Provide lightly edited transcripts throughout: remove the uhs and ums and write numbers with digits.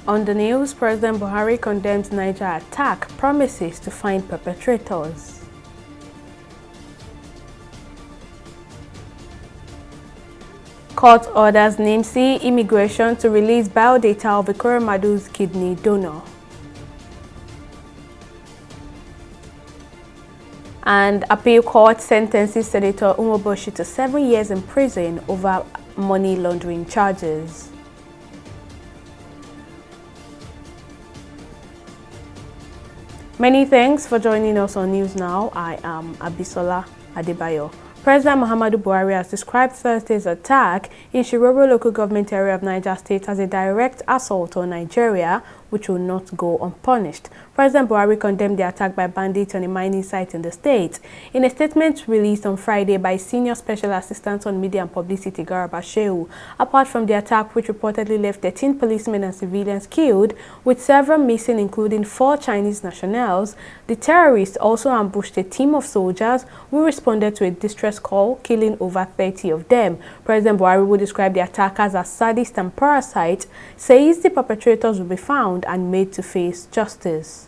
On the news, President Buhari condemns Niger attack, promises to find perpetrators. Court orders NIMC Immigration to release biodata of Ikoramadu's kidney donor. And appeal court sentences Senator Umoboshi to 7 years in prison over money laundering charges. Many thanks for joining us on News Now. I am Abisola Adebayo. President Muhammadu Buhari has described Thursday's attack in Shiroro local government area of Niger State as a direct assault on Nigeria, which will not go unpunished. President Buhari condemned the attack by bandits on a mining site in the state. In a statement released on Friday by Senior Special Assistant on Media and Publicity Garba Shehu, apart from the attack which reportedly left 13 policemen and civilians killed, with several missing including 4 Chinese nationals, the terrorists also ambushed a team of soldiers who responded to a distress call, killing over 30 of them. President Buhari, who described the attackers as sadists and parasites, says the perpetrators will be found and made to face justice.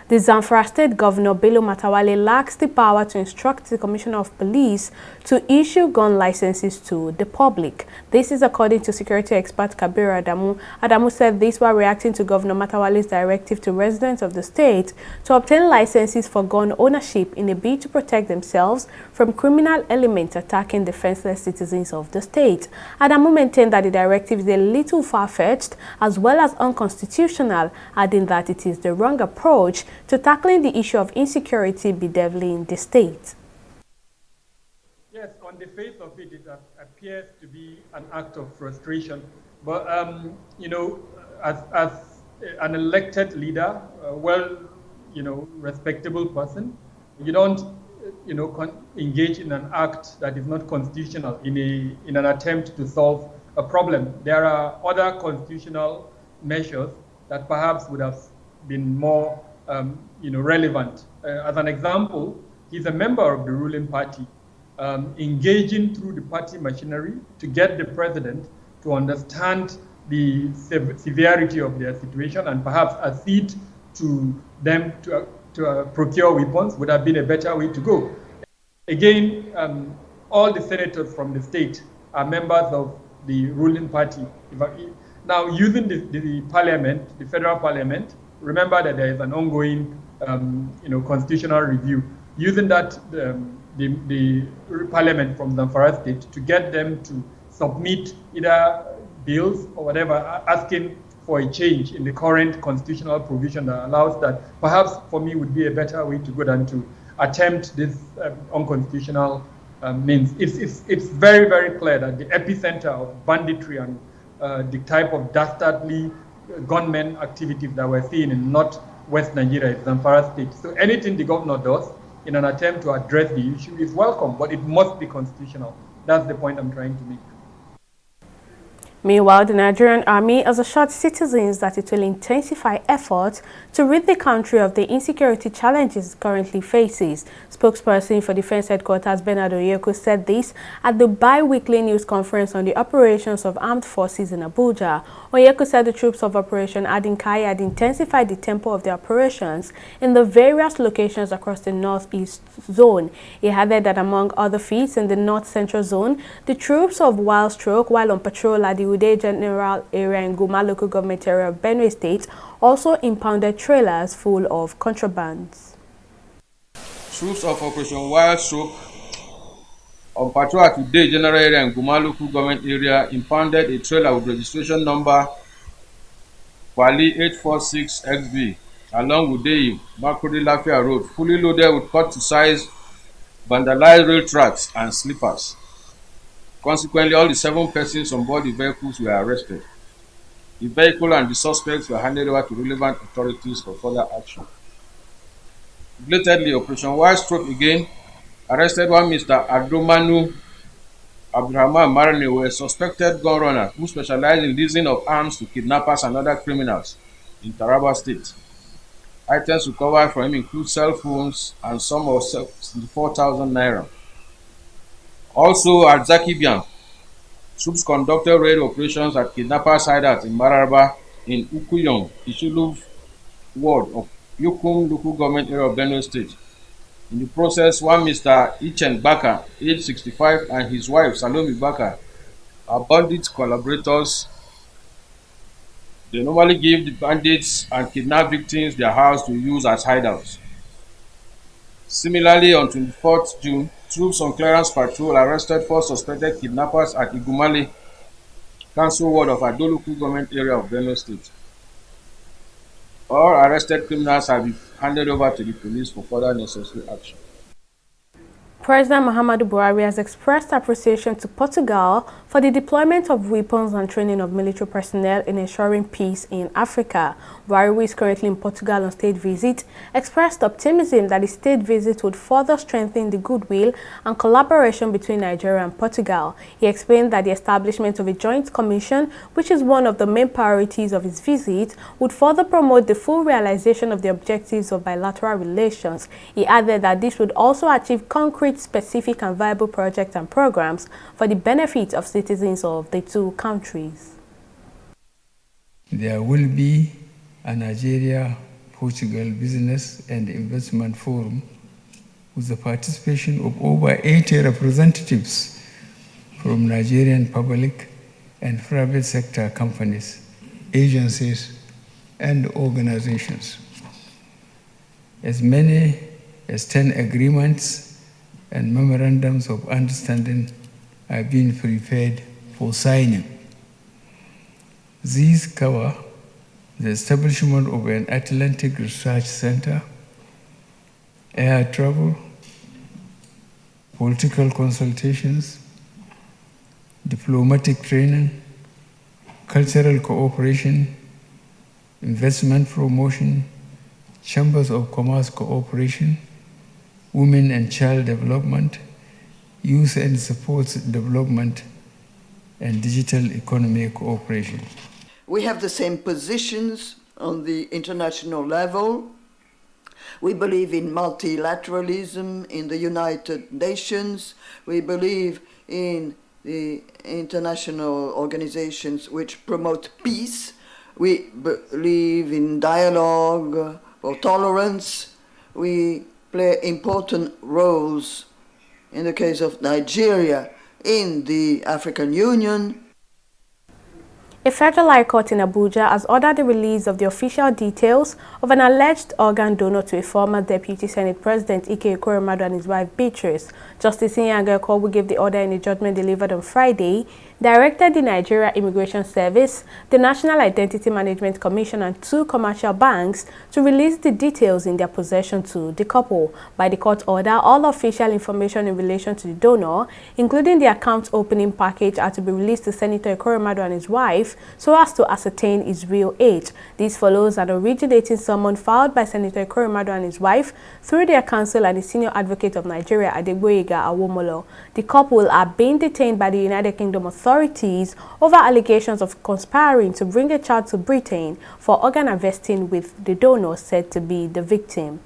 The Zamfara State Governor Bello Matawale lacks the power to instruct the Commissioner of Police to issue gun licenses to the public. This is according to security expert Kabir Adamu. Adamu said this while reacting to Governor Matawale's directive to residents of the state to obtain licenses for gun ownership in a bid to protect themselves from criminal elements attacking defenseless citizens of the state. Adamu maintained that the directive is a little far-fetched as well as unconstitutional, adding that it is the wrong approach to tackling the issue of insecurity bedeviling the state. Yes, on the face of it, it appears to be an act of frustration. But, you know, as an elected leader, respectable person, you don't, engage in an act that is not constitutional in an attempt to solve a problem. There are other constitutional measures that perhaps would have been more relevant. As an example, he's a member of the ruling party, engaging through the party machinery to get the president to understand the severity of their situation and perhaps accede to them to procure weapons would have been a better way to go. Again, all the senators from the state are members of the ruling party. Now, using the parliament, the federal parliament, remember that there is an ongoing, constitutional review. Using that, the parliament from Zamfara State to get them to submit either bills or whatever, asking for a change in the current constitutional provision that allows that, perhaps for me would be a better way to go than to attempt this unconstitutional means. It's very, very clear that the epicenter of banditry and the type of dastardly gunmen activities that we're seeing in northwest Nigeria is Zamfara State. So anything the governor does in an attempt to address the issue is welcome, but it must be constitutional. That's the point I'm trying to make. Meanwhile, the Nigerian Army has assured citizens that it will intensify efforts to rid the country of the insecurity challenges it currently faces. Spokesperson for Defense Headquarters Bernard Onyeko said this at the bi-weekly news conference on the operations of armed forces in Abuja. Onyeko said the troops of Operation Adinkai had intensified the tempo of the operations in the various locations across the northeast zone. He added that among other feats in the north-central zone, the troops of while on patrol at the Ude General Area in Guma local government area of Benue State also impounded trailers full of contrabands. Troops of Operation Wild Stroke on patrol at Ude General Area in Guma local government area impounded a trailer with registration number Wali 846XB along Ude Makudi Lafia Road, fully loaded with cut-to-size vandalized rail tracks and sleepers. Consequently, all the 7 persons on board the vehicles were arrested. The vehicle and the suspects were handed over to relevant authorities for further action. Belatedly, Operation Wild Stroke again arrested one Mr. Adomanu Abdulrahman Marane, a suspected gun runner who specialized in leasing of arms to kidnappers and other criminals in Taraba State. Items recovered from him include cell phones and some of 64,000 naira. Also at Zakibian, troops conducted raid operations at kidnappers' hideout in Mararaba in Ukuyong, Ishulu ward of Yukum local government area of Benue State. In the process, one Mr. Ichen Baka, age 65, and his wife Salome Baka are bandit collaborators. They normally give the bandits and kidnapped victims their house to use as hideouts. Similarly, on 24th June, troops on clearance patrol arrested 4 suspected kidnappers at Igumale, Council Ward of Ado local government area of Benue State. All arrested criminals have been handed over to the police for further necessary action. President Muhammadu Buhari has expressed appreciation to Portugal for the deployment of weapons and training of military personnel in ensuring peace in Africa. Buhari, who is currently in Portugal on state visit, expressed optimism that the state visit would further strengthen the goodwill and collaboration between Nigeria and Portugal. He explained that the establishment of a joint commission, which is one of the main priorities of his visit, would further promote the full realization of the objectives of bilateral relations. He added that this would also achieve concrete, specific and viable projects and programs for the benefit of citizens of the two countries. There will be a Nigeria-Portugal Business and Investment Forum with the participation of over 80 representatives from Nigerian public and private sector companies, agencies, and organizations. As many as 10 agreements and memorandums of understanding are being prepared for signing. These cover the establishment of an Atlantic Research Center, air travel, political consultations, diplomatic training, cultural cooperation, investment promotion, chambers of commerce cooperation, women and child development, youth and sports development, and digital economy cooperation. We have the same positions on the international level. We believe in multilateralism in the United Nations. We believe in the international organizations which promote peace. We believe in dialogue or tolerance. We play important roles, in the case of Nigeria, in the African Union. A federal high court in Abuja has ordered the release of the official details of an alleged organ donor to a former Deputy Senate President Ike Ekweremadu and his wife Beatrice. Justice Inyanga Ekwe, who gave the order in a judgment delivered on Friday, directed the Nigeria Immigration Service, the National Identity Management Commission, and 2 commercial banks to release the details in their possession to the couple. By the court order, all official information in relation to the donor, including the account opening package, are to be released to Senator Ekweremadu and his wife so as to ascertain his real age. This follows an originating summons filed by Senator Ekweremadu and his wife through their counsel and the Senior Advocate of Nigeria, Adegboyega Awomolo. The couple are being detained by the United Kingdom authorities over allegations of conspiring to bring a child to Britain for organ harvesting, with the donor said to be the victim.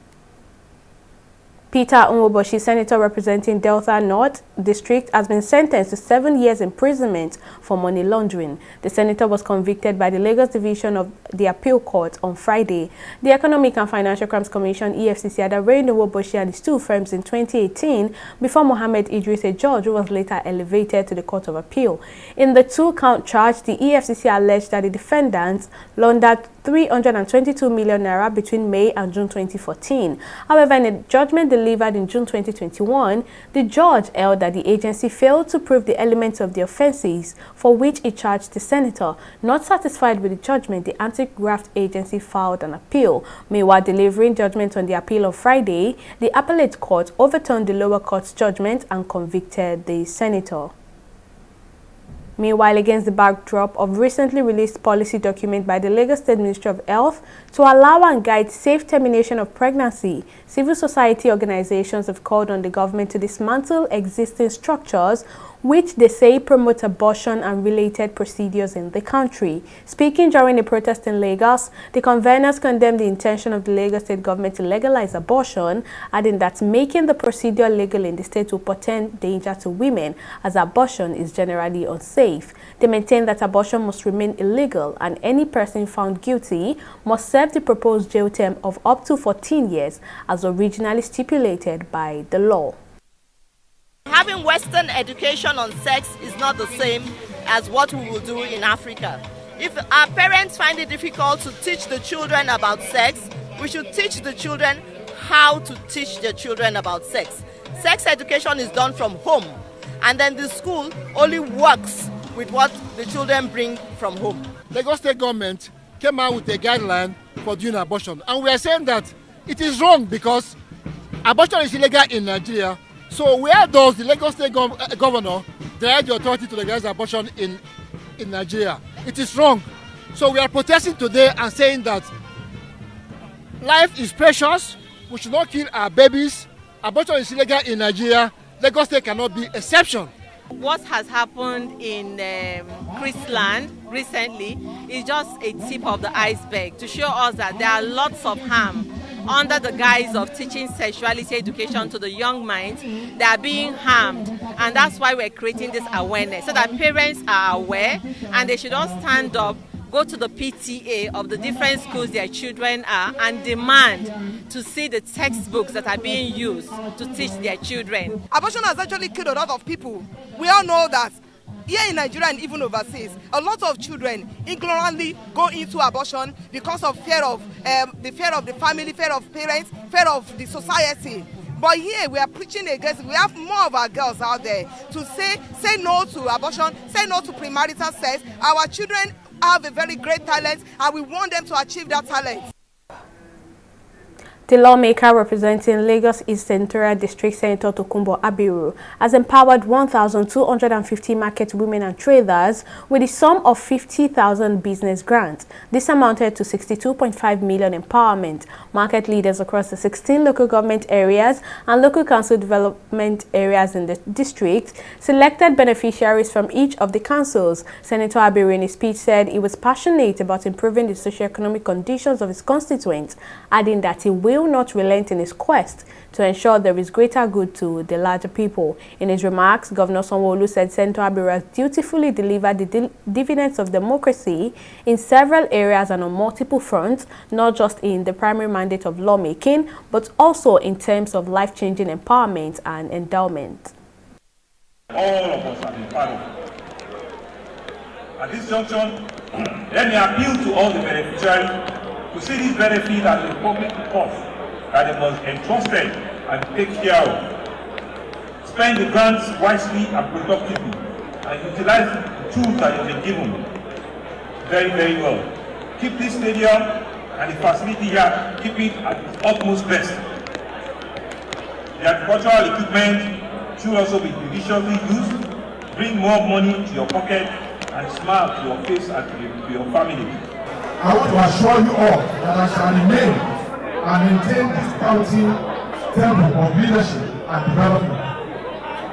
Peter Nwoboshi, senator representing Delta North District, has been sentenced to 7 years imprisonment for money laundering. The senator was convicted by the Lagos Division of the Appeal Court on Friday. The Economic and Financial Crimes Commission, EFCC, had arraigned Nwoboshi and his 2 firms in 2018 before Mohammed Idris, a judge who was later elevated to the Court of Appeal. In the 2-count charge, the EFCC alleged that the defendants laundered 322 million naira between May and June 2014. However, in a judgment delivered in June 2021, the judge held that the agency failed to prove the elements of the offences for which it charged the senator. Not satisfied with the judgment, the anti-graft agency filed an appeal. Meanwhile, delivering judgment on the appeal on Friday, the appellate court overturned the lower court's judgment and convicted the senator. Meanwhile, against the backdrop of recently released policy document by the Lagos State Ministry of Health to allow and guide safe termination of pregnancy, civil society organizations have called on the government to dismantle existing structures which they say promote abortion and related procedures in the country. Speaking during a protest in Lagos, the conveners condemned the intention of the Lagos State government to legalize abortion, adding that making the procedure legal in the state will portend danger to women, as abortion is generally unsafe. They maintain that abortion must remain illegal and any person found guilty must serve the proposed jail term of up to 14 years as originally stipulated by the law. Having Western education on sex is not the same as what we will do in Africa. If our parents find it difficult to teach the children about sex, we should teach the children how to teach their children about sex. Sex education is done from home, and then the school only works with what the children bring from home. Lagos State government came out with a guideline for doing abortion, and we are saying that it is wrong because abortion is illegal in Nigeria. So where does the Lagos State governor direct the authority to legalize abortion in Nigeria? It is wrong. So we are protesting today and saying that life is precious. We should not kill our babies. Abortion is illegal in Nigeria. Lagos State cannot be exception. What has happened in Chrisland recently is just a tip of the iceberg to show us that there are lots of harm under the guise of teaching sexuality education to the young minds. They are being harmed, and that's why we're creating this awareness so that parents are aware and they should all stand up, go to the PTA of the different schools their children are and demand to see the textbooks that are being used to teach their children. Abortion has actually killed a lot of people. We all know that. Here in Nigeria and even overseas, a lot of children ignorantly go into abortion because of fear of the family, fear of parents, fear of the society. But here we are preaching against it. We have more of our girls out there to say no to abortion, say no to premarital sex. Our children have a very great talent and we want them to achieve that talent. The lawmaker representing Lagos East Senatorial District, Senator Tokunbo Abiru, has empowered 1,250 market women and traders with the sum of 50,000 business grants. This amounted to 62.5 million empowerment. Market leaders across the 16 local government areas and local council development areas in the district selected beneficiaries from each of the councils. Senator Abiru in his speech said he was passionate about improving the socio-economic conditions of his constituents, adding that he will not relent in his quest to ensure there is greater good to the larger people. In his remarks, Governor Sanwo-Olu said Senator Abiru has dutifully delivered the dividends of democracy in several areas and on multiple fronts, not just in the primary mandate of lawmaking, but also in terms of life-changing empowerment and endowment. All of us have been part of it. At this junction, let me appeal to all the beneficiaries to see this benefit as a public cost that they must entrusted and take care of. Spend the grants wisely and productively and utilize the tools that you've been given very, very well. Keep this stadium and the facility here, keep it at its utmost best. The agricultural equipment should also be judiciously used, bring more money to your pocket and smile to your face and to your family. I want to assure you all that I shall remain and maintain this county temple of leadership and development.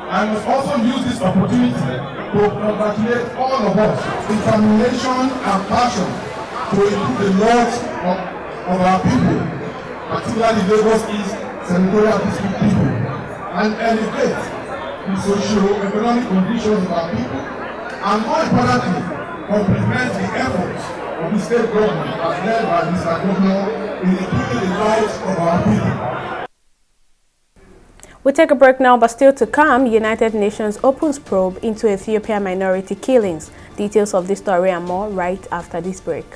I must also use this opportunity to congratulate all of us determination and passion to improve the lives of our people, particularly Lagos East Senatorial District people, and elevate the socio-economic conditions of our people, and more importantly, complement the efforts of the state government as led by Mr. Governor in improving the lives of our people. We'll take a break now, but still to come, United Nations opens probe into Ethiopia minority killings. Details of this story and more right after this break.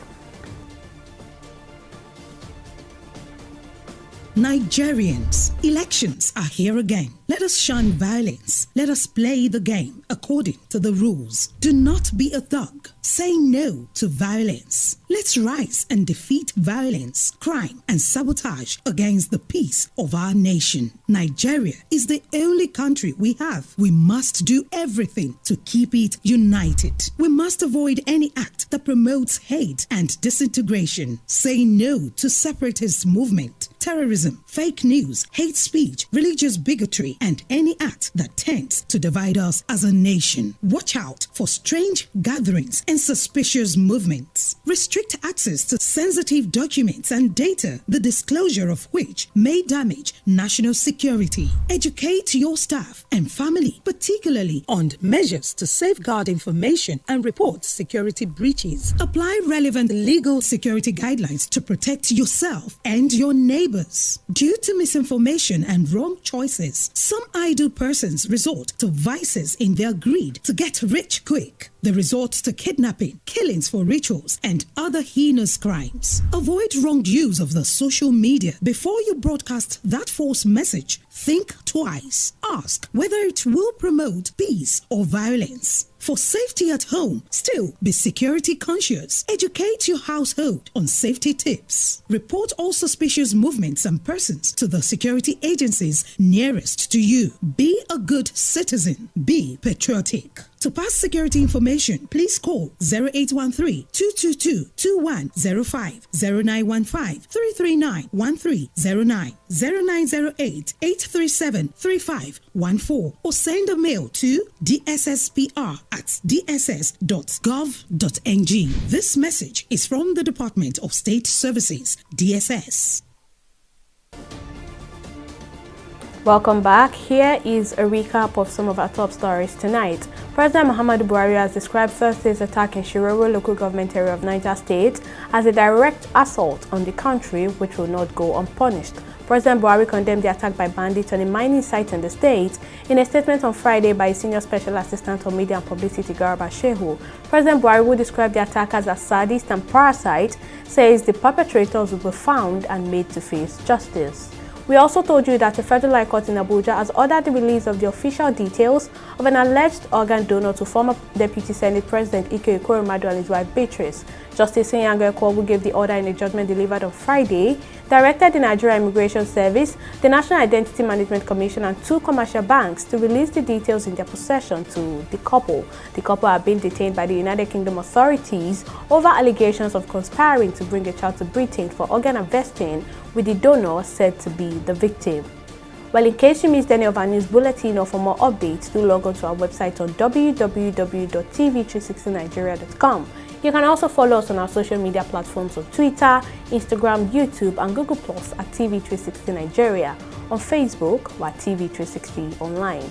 Nigerians, elections are here again. Let us shun violence. Let us play the game according to the rules. Do not be a thug. Say no to violence. Let's rise and defeat violence, crime, and sabotage against the peace of our nation. Nigeria is the only country we have. We must do everything to keep it united. We must avoid any act that promotes hate and disintegration. Say no to separatist movement, terrorism, fake news, hate speech, religious bigotry, and any act that tends to divide us as a nation. Watch out for strange gatherings and suspicious movements. Restrict access to sensitive documents and data, the disclosure of which may damage national security. Educate your staff and family, particularly on measures to safeguard information and report security breaches. Apply relevant legal security guidelines to protect yourself and your neighbors. Due to misinformation and wrong choices, some idle persons resort to vices in their greed to get rich quick. They resort to kidnapping, killings for rituals, and other heinous crimes. Avoid wrong use of the social media. Before you broadcast that false message, think twice. Ask whether it will promote peace or violence. For safety at home, still be security conscious. Educate your household on safety tips. Report all suspicious movements and persons to the security agencies nearest to you. Be a good citizen. Be patriotic. To pass security information, please call 0813-222-2105, 0915-339-1309, 0908-837-3514, or send a mail to dsspr@dss.gov.ng. This message is from the Department of State Services, DSS. Welcome back. Here is a recap of some of our top stories tonight. President Muhammadu Buhari has described Thursday's attack in Shiroro local government area of Niger State as a direct assault on the country which will not go unpunished. President Buhari condemned the attack by bandits on a mining site in the state. In a statement on Friday by Senior Special Assistant on Media and Publicity Garba Shehu, President Buhari, who described the attack as a sadist and parasite, says the perpetrators will be found and made to face justice. We also told you that a federal high court in Abuja has ordered the release of the official details of an alleged organ donor to former Deputy Senate President Ike Ekweremadu and his wife Beatrice. Justice Nyango Ekwo, who gave the order in a judgment delivered on Friday, directed the Nigerian Immigration Service, the National Identity Management Commission, and 2 commercial banks to release the details in their possession to the couple. The couple are being detained by the United Kingdom authorities over allegations of conspiring to bring a child to Britain for organ harvesting, with the donor said to be the victim. Well, in case you missed any of our news bulletin or for more updates, do log on to our website on www.tv360nigeria.com. You can also follow us on our social media platforms on Twitter, Instagram, YouTube, and Google Plus at TV360 Nigeria. On Facebook, we're TV360 Online.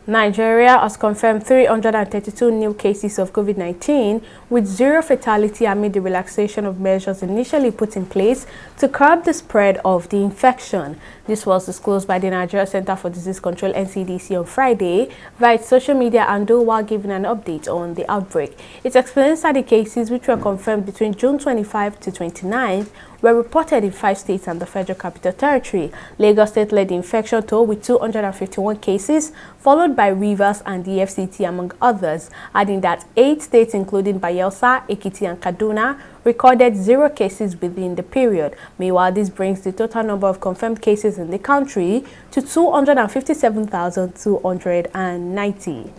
Nigeria has confirmed 332 new cases of COVID-19, with 0 fatality amid the relaxation of measures initially put in place to curb the spread of the infection. This was disclosed by the Nigeria Center for Disease Control (NCDC) on Friday via its social media handle while giving an update on the outbreak. It explains that the cases, which were confirmed between June 25 to 29, were reported in 5 states and the Federal Capital Territory. Lagos State led the infection toll with 251 cases, followed by Rivers and the FCT, among others, adding that 8 states, including Bayelsa, Ekiti, and Kaduna, recorded 0 cases within the period. Meanwhile, this brings the total number of confirmed cases in the country to 257,290.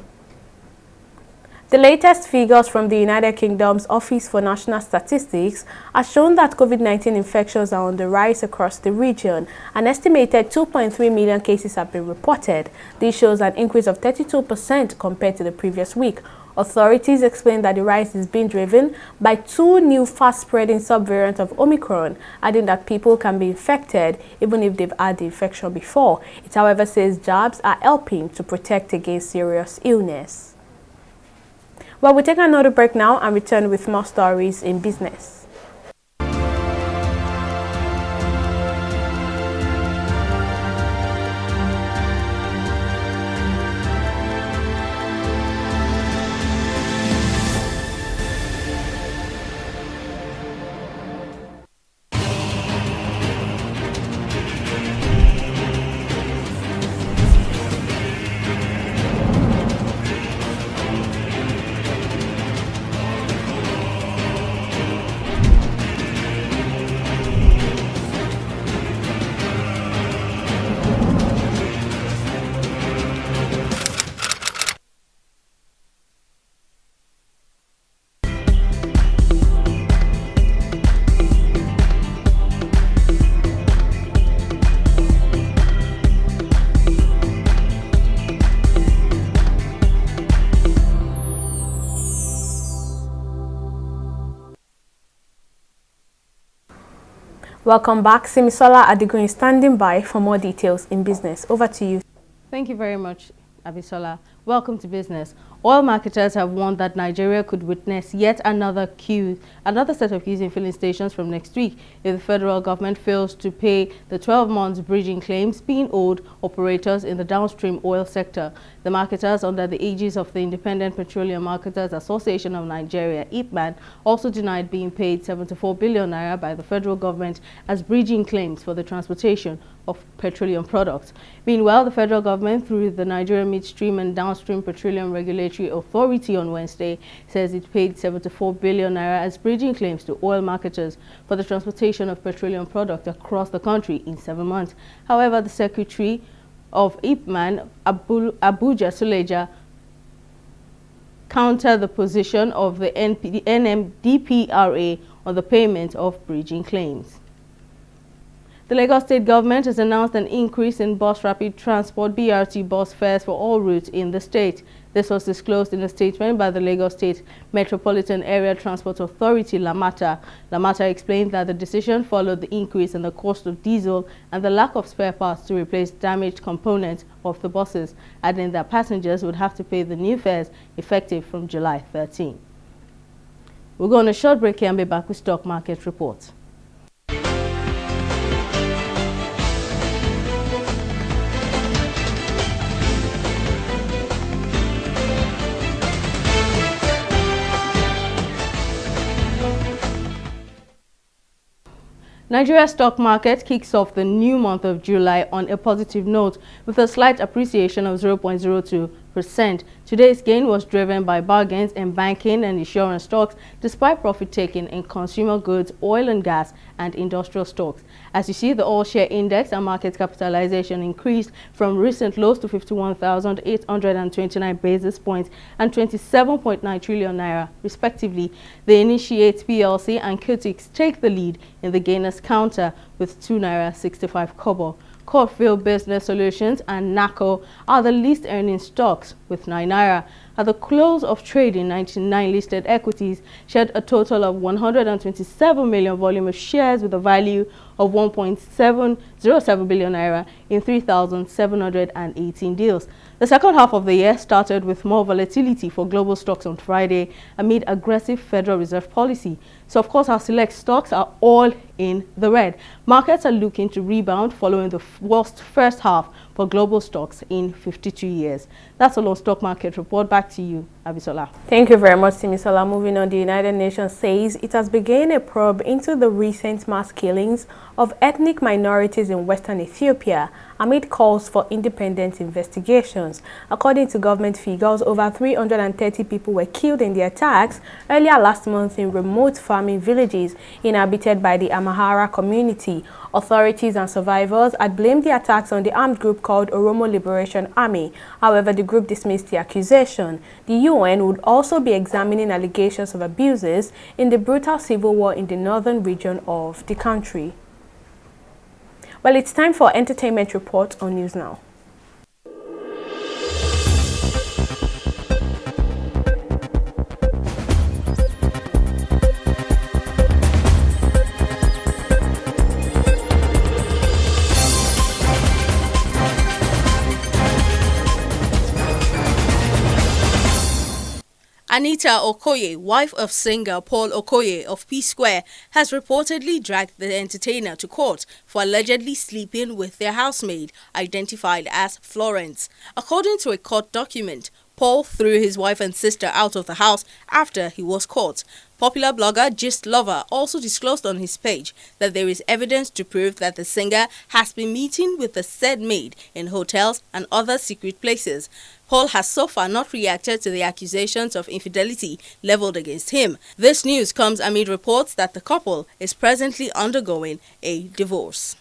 The latest figures from the United Kingdom's Office for National Statistics have shown that COVID-19 infections are on the rise across the region. An estimated 2.3 million cases have been reported. This shows an increase of 32% compared to the previous week. Authorities explain that the rise is being driven by 2 new fast-spreading subvariants of Omicron, adding that people can be infected even if they've had the infection before. It, however, says jabs are helping to protect against serious illness. Well, we'll take another break now and return with more stories in business. Welcome back. Simisola Adigun is standing by for more details in business. Over to you. Thank you very much, Abisola. Welcome to business. Oil marketers have warned that Nigeria could witness yet another set of queues in filling stations from next week if the federal government fails to pay the 12 months bridging claims being owed operators in the downstream oil sector. The marketers, under the aegis of the Independent Petroleum Marketers Association of Nigeria, IPMAN, also denied being paid 74 billion naira by the federal government as bridging claims for the transportation of petroleum products. Meanwhile, the federal government, through the Nigerian Midstream and Downstream Petroleum Regulatory Authority on Wednesday, says it paid 74 billion naira as bridging claims to oil marketers for the transportation of petroleum products across the country in 7 months. However, the Secretary of IPMAN, Abuja Suleja, countered the position of the NMDPRA on the payment of bridging claims. The Lagos State government has announced an increase in bus rapid transport BRT bus fares for all routes in the state. This was disclosed in a statement by the Lagos State Metropolitan Area Transport Authority, LAMATA. LAMATA explained that the decision followed the increase in the cost of diesel and the lack of spare parts to replace damaged components of the buses, adding that passengers would have to pay the new fares effective from July 13. We'll go on a short break here and be back with stock market reports. Nigeria's stock market kicks off the new month of July on a positive note with a slight appreciation of 0.02%. Today's gain was driven by bargains in banking and insurance stocks despite profit-taking in consumer goods, oil and gas and industrial stocks. As you see, the all-share index and market capitalization increased from recent lows to 51,829 basis points and 27.9 trillion naira, respectively. The Initiate PLC and Qtix take the lead in the gainers counter with 2 naira 65 kobo. Corfield Business Solutions and NACO are the least earning stocks with 9 naira. At the close of trading, 99 listed equities shared a total of 127 million volume of shares with a value of 1.707 billion naira in 3,718 deals. The second half of the year started with more volatility for global stocks on Friday amid aggressive Federal Reserve policy. So, of course, our select stocks are all in the red. Markets are looking to rebound following the worst first half for global stocks in 52 years. That's all on stock market report. Back to you, Abisola. Thank you very much, Simisola. Moving on, the United Nations says it has begun a probe into the recent mass killings of ethnic minorities in Western Ethiopia amid calls for independent investigations. According to government figures, over 330 people were killed in the attacks earlier last month in remote farming villages inhabited by the Amhara community. Authorities and survivors had blamed the attacks on the armed group called Oromo Liberation Army. However, the group dismissed the accusation. The UN would also be examining allegations of abuses in the brutal civil war in the northern region of the country. Well, it's time for entertainment report on News Now. Anita Okoye, wife of singer Paul Okoye of P-Square, has reportedly dragged the entertainer to court for allegedly sleeping with their housemaid, identified as Florence. According to a court document, Paul threw his wife and sister out of the house after he was caught. Popular blogger Gist Lover also disclosed on his page that there is evidence to prove that the singer has been meeting with the said maid in hotels and other secret places. Paul has so far not reacted to the accusations of infidelity leveled against him. This news comes amid reports that the couple is presently undergoing a divorce.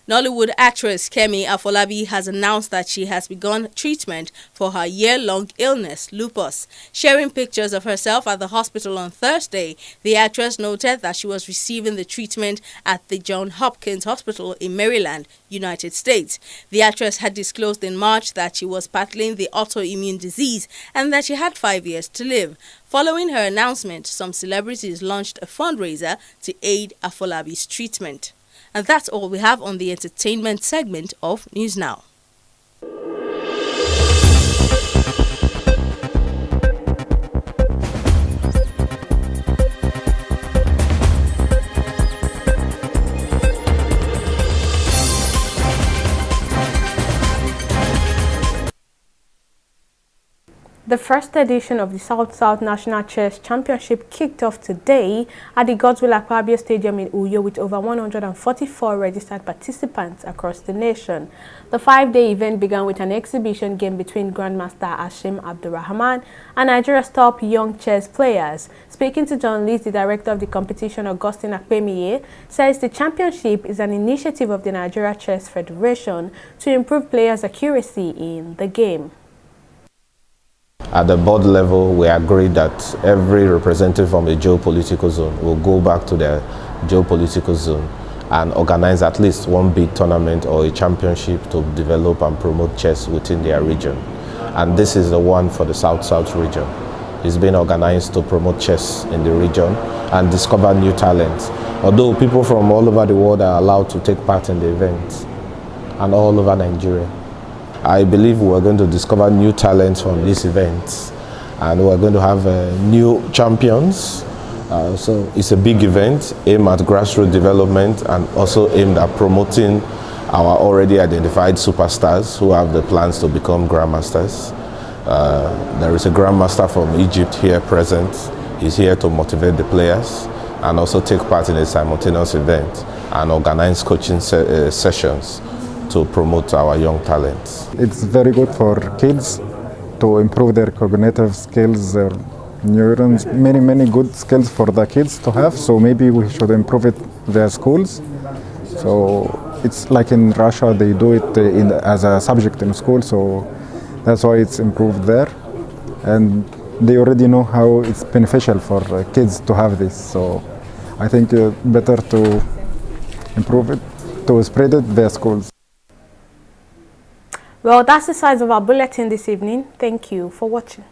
Nollywood actress Kemi Afolabi has announced that she has begun treatment for her year-long illness, lupus. Sharing pictures of herself at the hospital on Thursday, the actress noted that she was receiving the treatment at the Johns Hopkins Hospital in Maryland, United States. The actress had disclosed in March that she was battling the autoimmune disease and that she had 5 years to live. Following her announcement, some celebrities launched a fundraiser to aid Afolabi's treatment. And that's all we have on the entertainment segment of News Now. The first edition of the South-South National Chess Championship kicked off today at the Godswill Akpabio Stadium in Uyo with over 144 registered participants across the nation. The 5-day event began with an exhibition game between Grandmaster Ashim Abdurrahman and Nigeria's top young chess players. Speaking to journalists, the director of the competition, Augustine Akpemiye, says the championship is an initiative of the Nigeria Chess Federation to improve players' accuracy in the game. At the board level, we agreed that every representative from a geopolitical zone will go back to their geopolitical zone and organize at least one big tournament or a championship to develop and promote chess within their region. And this is the one for the South-South region. It's been organized to promote chess in the region and discover new talents. Although people from all over the world are allowed to take part in the event and all over Nigeria. I believe we're going to discover new talents from these events and we're going to have new champions. So it's a big event aimed at grassroots development and also aimed at promoting our already identified superstars who have the plans to become grandmasters. There is a grandmaster from Egypt here present. He's here to motivate the players and also take part in a simultaneous event and organize coaching sessions to promote our young talents. It's very good for kids to improve their cognitive skills, their neurons, many good skills for the kids to have. So maybe we should improve it their schools. So it's like in Russia, they do it as a subject in school. So that's why it's improved there. And they already know how it's beneficial for kids to have this. So I think better to improve it, to spread it via schools. Well, that's the size of our bulletin this evening. Thank you for watching.